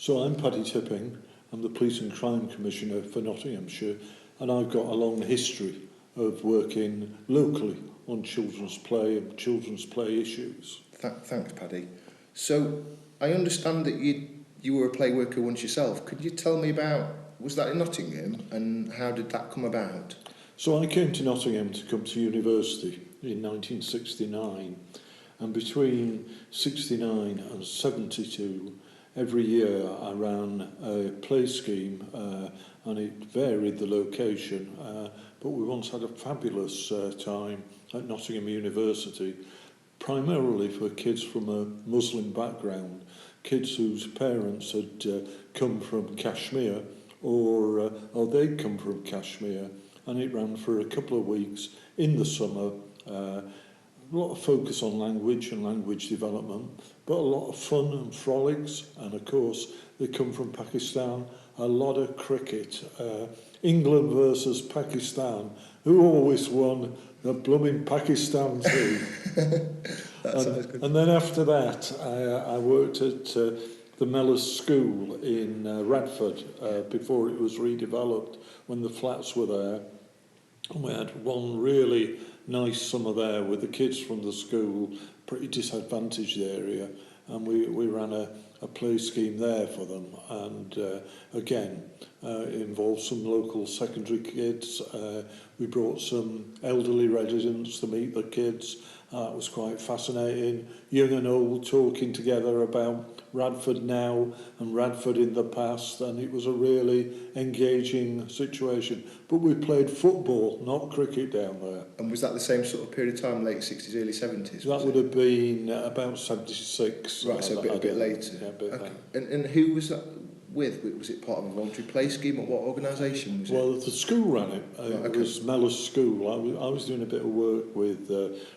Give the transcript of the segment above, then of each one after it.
So I'm Paddy Tipping. I'm the Police and Crime Commissioner for Nottinghamshire, and I've got a long history of working locally on children's play and children's play issues. Thanks, Paddy. So I understand that you were a play worker once yourself. Could you tell me about, was that in Nottingham, and how did that come about? So I came to Nottingham to come to university in 1969, and between 69 and 72, every year I ran a play scheme, and it varied the location, but we once had a fabulous time at Nottingham University, primarily for kids from a Muslim background, kids whose parents had come from Kashmir or they'd come from Kashmir, and it ran for a couple of weeks in the summer. A lot of focus on language and language development, but a lot of fun and frolics, and of course they come from Pakistan, a lot of cricket. England versus Pakistan, who always won? The blooming Pakistan team. And then after that I worked at the Mellors School in Radford before it was redeveloped, when the flats were there. And we had one really nice summer there with the kids from the school, pretty disadvantaged area, and we ran a play scheme there for them, and again it involved some local secondary kids. We brought some elderly residents to meet the kids. It was quite fascinating, young and old talking together about Radford now and Radford in the past, and it was a really engaging situation. But we played football, not cricket, down there. And was that the same sort of period of time, late 60s, early 70s? That would have been about 76. Right, so a bit later. Yeah, a bit okay. later. And who was that with? Was it part of a voluntary play scheme, or what organisation was it? Well, the school ran it. It was Mellors School. I was doing a bit of work with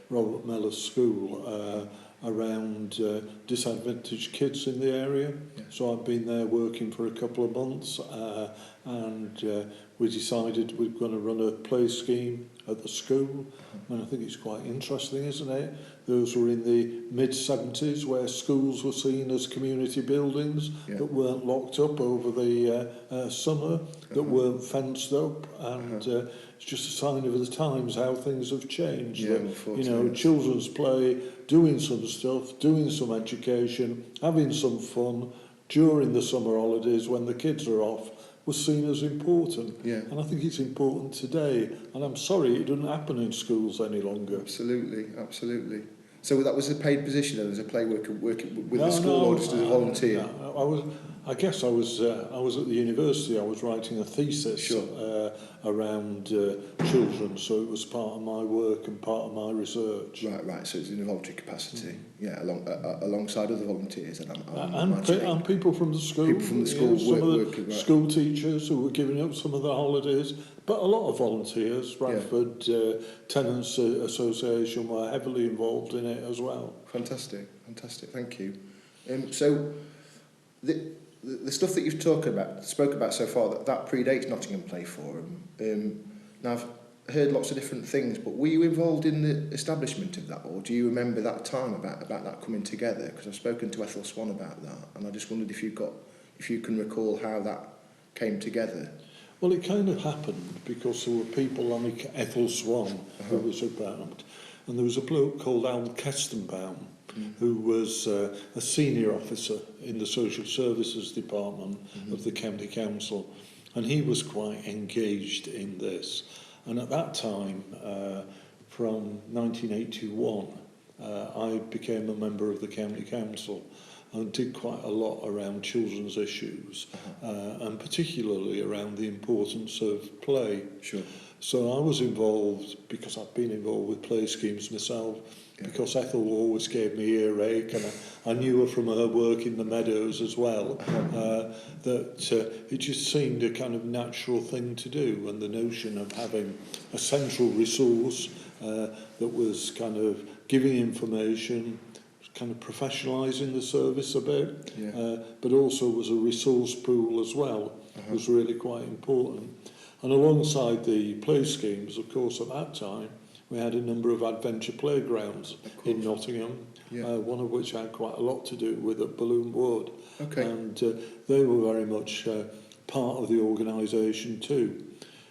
Robert Mellors School around disadvantaged kids in the area. Yeah. So I've been there working for a couple of months, and we decided we're going to run a play scheme at the school. And I think it's quite interesting, isn't it? Those were in the mid-70s, where schools were seen as community buildings that weren't locked up over the summer, that weren't fenced up, and it's just a sign of the times how things have changed. Yeah, Children's play, doing some stuff, doing some education, having some fun during the summer holidays when the kids are off, was seen as important. Yeah. And I think it's important today, and I'm sorry it doesn't happen in schools any longer. Absolutely. So that was a paid position then, as a play worker working with the school, or just as a volunteer? I guess I was at the university. I was writing a thesis around children, so it was part of my work and part of my research. Right. So it's in a voluntary capacity, alongside other volunteers, and people from the school. People from the school working. School teachers who were giving up some of the holidays, but a lot of volunteers. Radford Tenants Association were heavily involved in it as well. Fantastic, thank you. So the stuff that you've spoke about so far, that predates Nottingham Play Forum. Now I've heard lots of different things, but were you involved in the establishment of that, or do you remember that time about that coming together? Because I've spoken to Ethel Swan about that, and I just wondered if you can recall how that came together. Well, it kind of happened because there were people like Ethel Swan who was about, and there was a bloke called Al Kestenbaum, who was a senior officer in the social services department of the county council, and he was quite engaged in this. And at that time, from 1981, I became a member of the county council and did quite a lot around children's issues, and particularly around the importance of play. Sure. So I was involved, because I've been involved with play schemes myself, because Ethel always gave me earache, and I knew her from her work in the Meadows as well, that it just seemed a kind of natural thing to do, and the notion of having a central resource that was kind of giving information, kind of professionalising the service a bit, but also was a resource pool as well, was really quite important. And alongside the play schemes, of course, at that time, we had a number of adventure playgrounds in Nottingham, one of which had quite a lot to do with at Balloon Wood. Okay. And they were very much part of the organisation too.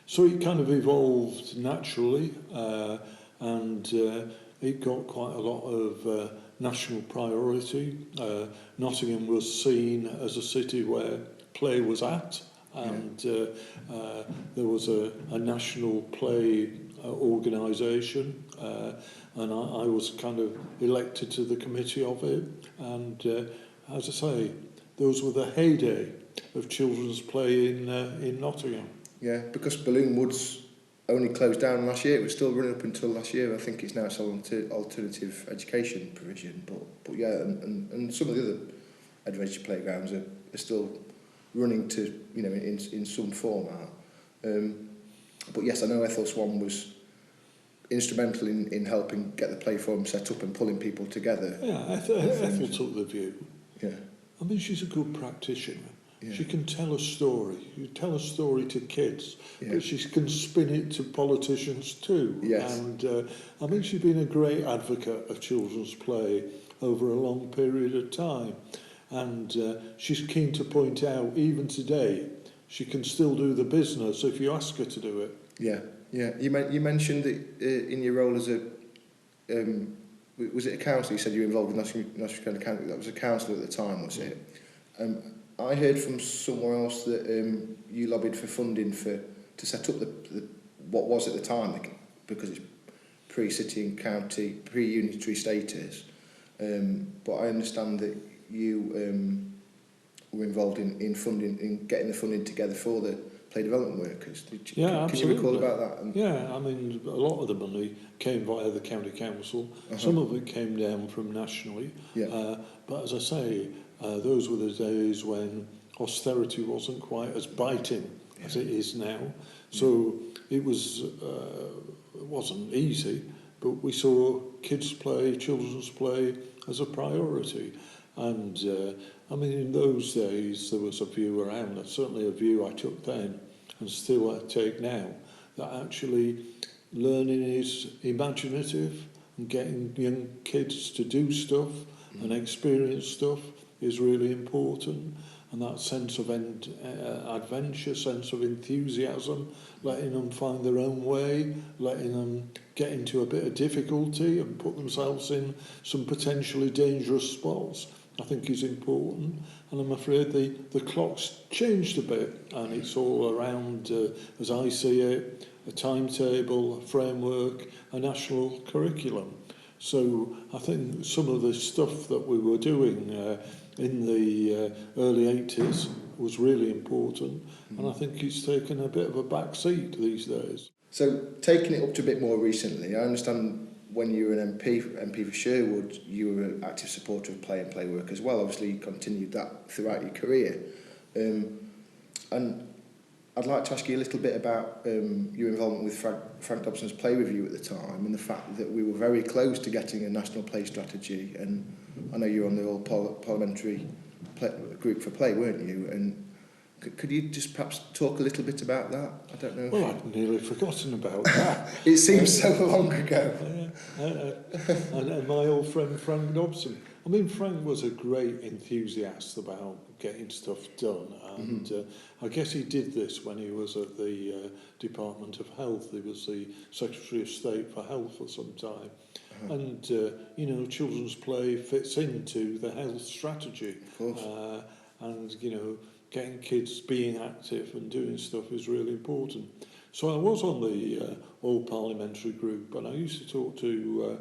So it kind of evolved naturally, and it got quite a lot of national priority. Nottingham was seen as a city where play was at, and there was a national play organisation, and I was kind of elected to the committee of it. And as I say, those were the heyday of children's play in Nottingham. Yeah, because Balloon Woods only closed down last year. It was still running up until last year. I think it's now an alternative education provision. But yeah, and some of the other adventure playgrounds are still running to, you know, in some format. But yes, I know Ethel Swan was instrumental in helping get the platform set up and pulling people together. Yeah, Ethel took the view. Yeah. I mean, she's a good practitioner. Yeah. She can tell a story. You tell a story to kids, Yeah. but she can spin it to politicians too. Yes. And I think she's been a great advocate of children's play over a long period of time. And she's keen to point out, even today, she can still do the business if you ask her to do it. Yeah, yeah. You mentioned that in your role as a was it a councillor? You said you were involved with National County Council. That was a councillor at the time, was it? I heard from somewhere else that you lobbied for funding to set up the what was at the time, because it's pre-city and county, pre-unitary status. But I understand that you were involved in funding, in getting the funding together for the play development workers. Yeah, can you recall about that? And yeah, I mean, a lot of the money came via the county council. Some of it came down from nationally. Yeah. But as I say, those were the days when austerity wasn't quite as biting as it is now. So it wasn't easy, but we saw kids play, children's play as a priority. And I mean, in those days, there was a view around, certainly a view I took then, and still I take now, that actually learning is imaginative, and getting young kids to do stuff and experience stuff is really important. And that sense of adventure, sense of enthusiasm, letting them find their own way, letting them get into a bit of difficulty and put themselves in some potentially dangerous spots, I think is important. And I'm afraid the clock's changed a bit, and it's all around, as I see it, a timetable, a framework, a national curriculum. So I think some of the stuff that we were doing in the early 80s was really important, and I think it's taken a bit of a back seat these days. So taking it up to a bit more recently, I understand when you were an MP for Sherwood, you were an active supporter of play and play work as well. Obviously, you continued that throughout your career. And I'd like to ask you a little bit about your involvement with Frank Dobson's play review at the time, and the fact that we were very close to getting a national play strategy. And I know you were on the all parliamentary group for play, weren't you? And could you just perhaps talk a little bit about that? I don't know. Well, I'd nearly forgotten about that. It seems so long ago. And my old friend Frank Dobson. I mean, Frank was a great enthusiast about getting stuff done, and I guess he did this when he was at the Department of Health. He was the Secretary of State for Health for some time. And, you know, children's play fits into the health strategy. Of course. And, you know, getting kids being active and doing stuff is really important. So I was on the all-parliamentary group, and I used to talk to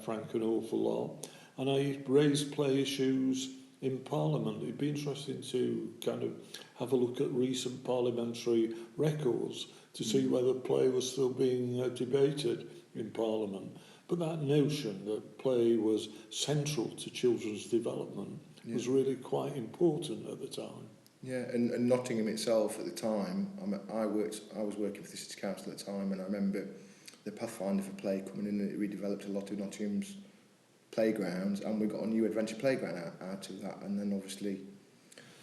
Frank an awful lot, and I raised play issues in Parliament. It'd be interesting to kind of have a look at recent parliamentary records to see whether play was still being debated in Parliament. But that notion that play was central to children's development was really quite important at the time. Yeah, and Nottingham itself at the time, I was working for the City Council at the time, and I remember the Pathfinder for Play coming in, and it redeveloped a lot of Nottingham's playgrounds, and we got a new adventure playground out of that. And then obviously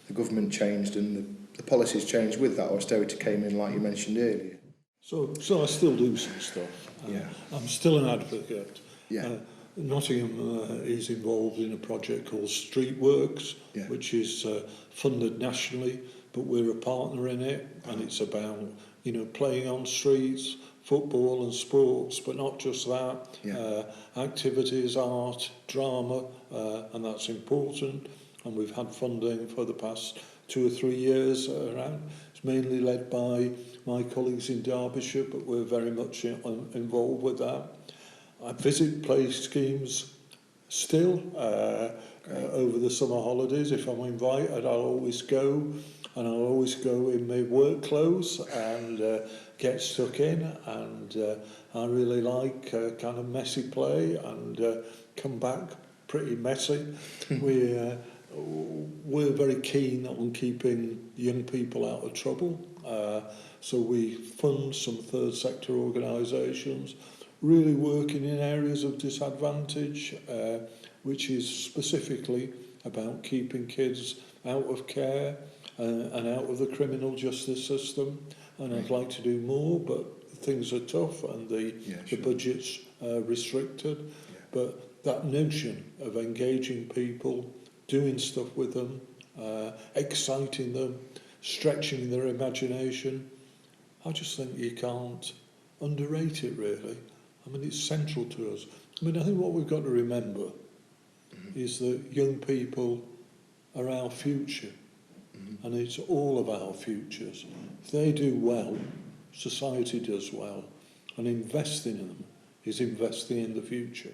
the government changed and the policies changed with that. Austerity came in, like you mentioned earlier. So I still do some stuff. I'm still an advocate. Yeah. Nottingham is involved in a project called Streetworks, Yeah. which is funded nationally, but we're a partner in it, and it's about, playing on streets, football and sports, but not just that. Yeah. Activities, art, drama, and that's important. And we've had funding for the past 2 or 3 years around. It's mainly led by my colleagues in Derbyshire, but we're very much involved with that. I visit play schemes still over the summer holidays. If I'm invited, I'll always go, and I'll always go in my work clothes and get stuck in, and I really like kind of messy play and come back pretty messy. We're very keen on keeping young people out of trouble, so we fund some third sector organisations really working in areas of disadvantage, which is specifically about keeping kids out of care and out of the criminal justice system. And I'd like to do more, but things are tough and the budget's restricted. Yeah. But that notion of engaging people, doing stuff with them, exciting them, stretching their imagination, I just think you can't underrate it, really. I mean, it's central to us. I mean, I think what we've got to remember is that young people are our future, and it's all of our futures. If they do well, society does well, and investing in them is investing in the future.